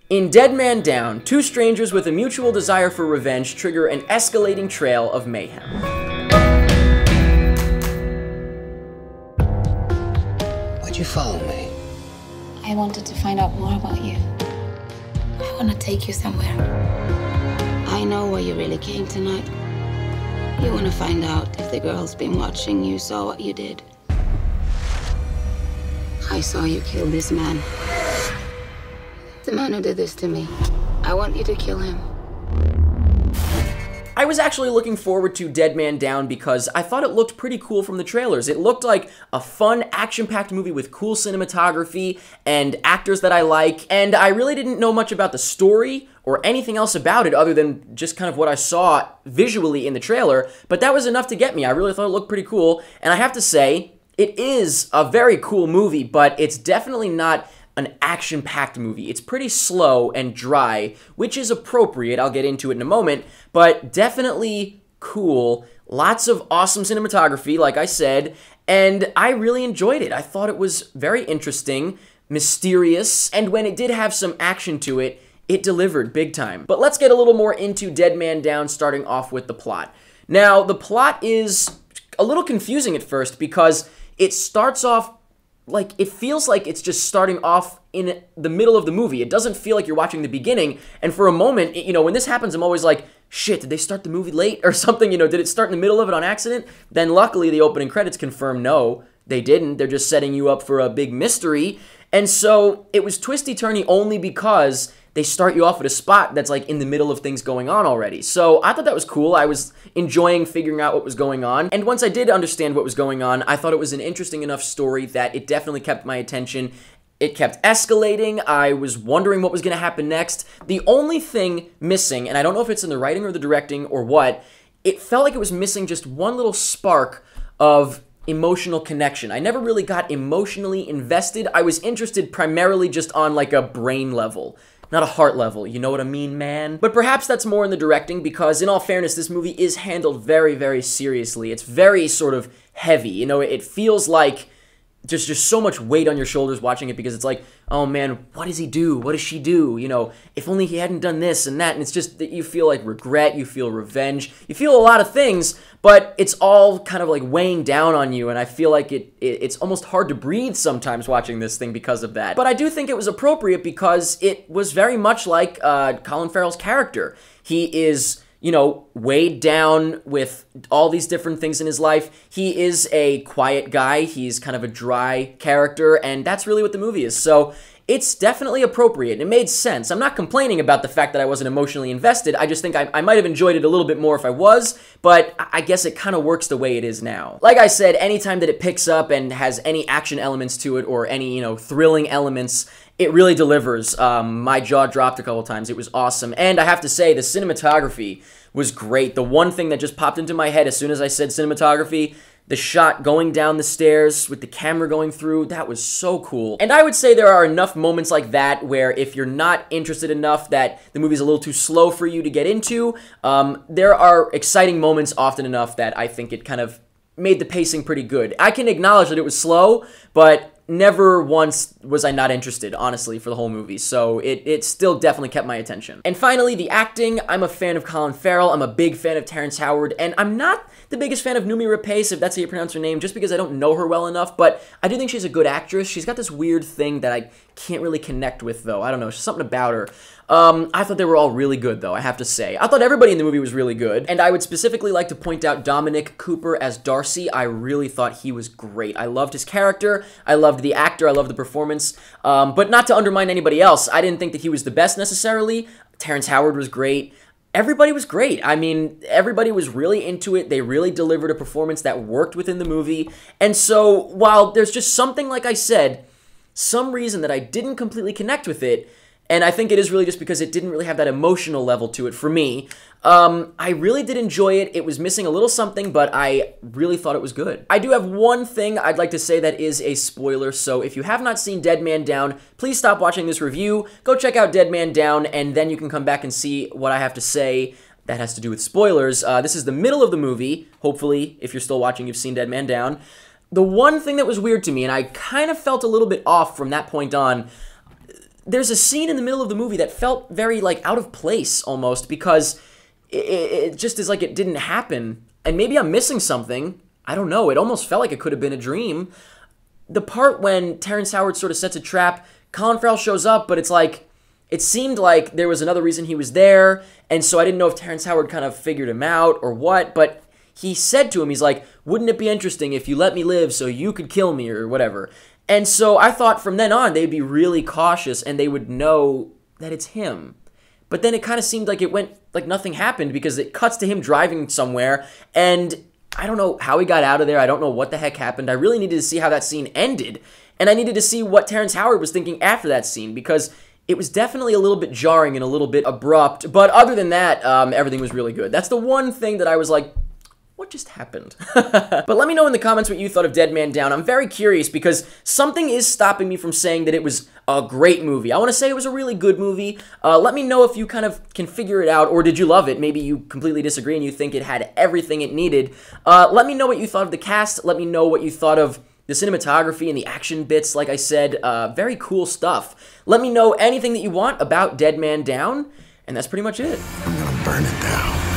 In Dead Man Down, two strangers with a mutual desire for revenge trigger an escalating trail of mayhem. Why'd you follow me? I wanted to find out more about you. I want to take you somewhere. I know why you really came tonight. You want to find out if the girl's been watching you saw what you did. I saw you kill this man. The man who did this to me. I want you to kill him. I was actually looking forward to Dead Man Down because I thought it looked pretty cool from the trailers. It looked like a fun, action-packed movie with cool cinematography and actors that I like, and I really didn't know much about the story or anything else about it other than just kind of what I saw visually in the trailer, but that was enough to get me. I really thought it looked pretty cool, and I have to say, it is a very cool movie, but it's definitely not an action-packed movie. It's pretty slow and dry, which is appropriate. I'll get into it in a moment, but definitely cool. Lots of awesome cinematography, like I said, and I really enjoyed it. I thought it was very interesting, mysterious, and when it did have some action to it, it delivered big time. But let's get a little more into Dead Man Down, starting off with the plot. Now, the plot is a little confusing at first because it starts off like, it feels like it's just starting off in the middle of the movie. It doesn't feel like you're watching the beginning, and for a moment, you know, when this happens, I'm always like, shit, did they start the movie late or something? You know, did it start in the middle of it on accident? Then luckily, the opening credits confirm no, they didn't. They're just setting you up for a big mystery, and so it was twisty-turny only because they start you off at a spot that's like in the middle of things going on already. So I thought that was cool. I was enjoying figuring out what was going on. And once I did understand what was going on, I thought it was an interesting enough story that it definitely kept my attention. It kept escalating. I was wondering what was going to happen next. The only thing missing, and I don't know if it's in the writing or the directing or what, it felt like it was missing just one little spark of emotional connection. I never really got emotionally invested. I was interested primarily just on like a brain level. Not a heart level, you know what I mean, man? But perhaps that's more in the directing because, in all fairness, this movie is handled very, very seriously. It's very sort of heavy, you know? It feels like there's just so much weight on your shoulders watching it because it's like, oh man, what does he do? What does she do? You know, if only he hadn't done this and that. And it's just that you feel like regret, you feel revenge, you feel a lot of things, but it's all kind of like weighing down on you. And I feel like it's almost hard to breathe sometimes watching this thing because of that. But I do think it was appropriate because it was very much like Colin Farrell's character. He is, you know, weighed down with all these different things in his life. He is a quiet guy. He's kind of a dry character, and that's really what the movie is. So it's definitely appropriate. It made sense. I'm not complaining about the fact that I wasn't emotionally invested. I just think I might have enjoyed it a little bit more if I was, but I guess it kind of works the way it is now. Like I said, anytime that it picks up and has any action elements to it or any, you know, thrilling elements, it really delivers. My jaw dropped a couple times. It was awesome. And I have to say, the cinematography was great. The one thing that just popped into my head as soon as I said cinematography, the shot going down the stairs with the camera going through, that was so cool. And I would say there are enough moments like that where if you're not interested enough that the movie's a little too slow for you to get into, there are exciting moments often enough that I think it kind of made the pacing pretty good. I can acknowledge that it was slow, but never once was I not interested, honestly, for the whole movie. So it still definitely kept my attention. And finally, the acting. I'm a fan of Colin Farrell. I'm a big fan of Terrence Howard. And I'm not the biggest fan of Noomi Rapace, if that's how you pronounce her name, just because I don't know her well enough. But I do think she's a good actress. She's got this weird thing that I can't really connect with, though. I don't know. There's something about her. I thought they were all really good, though, I have to say. I thought everybody in the movie was really good, and I would specifically like to point out Dominic Cooper as Darcy. I really thought he was great. I loved his character, I loved the actor, I loved the performance, but not to undermine anybody else. I didn't think that he was the best, necessarily. Terrence Howard was great. Everybody was great. I mean, everybody was really into it. They really delivered a performance that worked within the movie, and so while there's just something, like I said, some reason that I didn't completely connect with it, and I think it is really just because it didn't really have that emotional level to it for me. I really did enjoy it. It was missing a little something, but I really thought it was good. I do have one thing I'd like to say that is a spoiler, so if you have not seen Dead Man Down, please stop watching this review, go check out Dead Man Down, and then you can come back and see what I have to say that has to do with spoilers. This is the middle of the movie. Hopefully, if you're still watching, you've seen Dead Man Down. The one thing that was weird to me, and I kind of felt a little bit off from that point on, there's a scene in the middle of the movie that felt very, like, out of place, almost, because it just is like it didn't happen. And maybe I'm missing something. I don't know. It almost felt like it could have been a dream. The part when Terrence Howard sort of sets a trap, Colin Farrell shows up, but it's like, it seemed like there was another reason he was there, and so I didn't know if Terrence Howard kind of figured him out or what, but he said to him, he's like, wouldn't it be interesting if you let me live so you could kill me or whatever? And so I thought from then on they'd be really cautious and they would know that it's him. But then it kind of seemed like it went like nothing happened because it cuts to him driving somewhere, and I don't know how he got out of there. I don't know what the heck happened. I really needed to see how that scene ended, and I needed to see what Terrence Howard was thinking after that scene, because it was definitely a little bit jarring and a little bit abrupt. But other than that, everything was really good. That's the one thing that I was like, what just happened? But let me know in the comments what you thought of Dead Man Down. I'm very curious because something is stopping me from saying that it was a great movie. I want to say it was a really good movie. Let me know if you kind of can figure it out, or did you love it? Maybe you completely disagree and you think it had everything it needed. Let me know what you thought of the cast. Let me know what you thought of the cinematography and the action bits. Like I said, very cool stuff. Let me know anything that you want about Dead Man Down, and that's pretty much it. I'm gonna burn it down.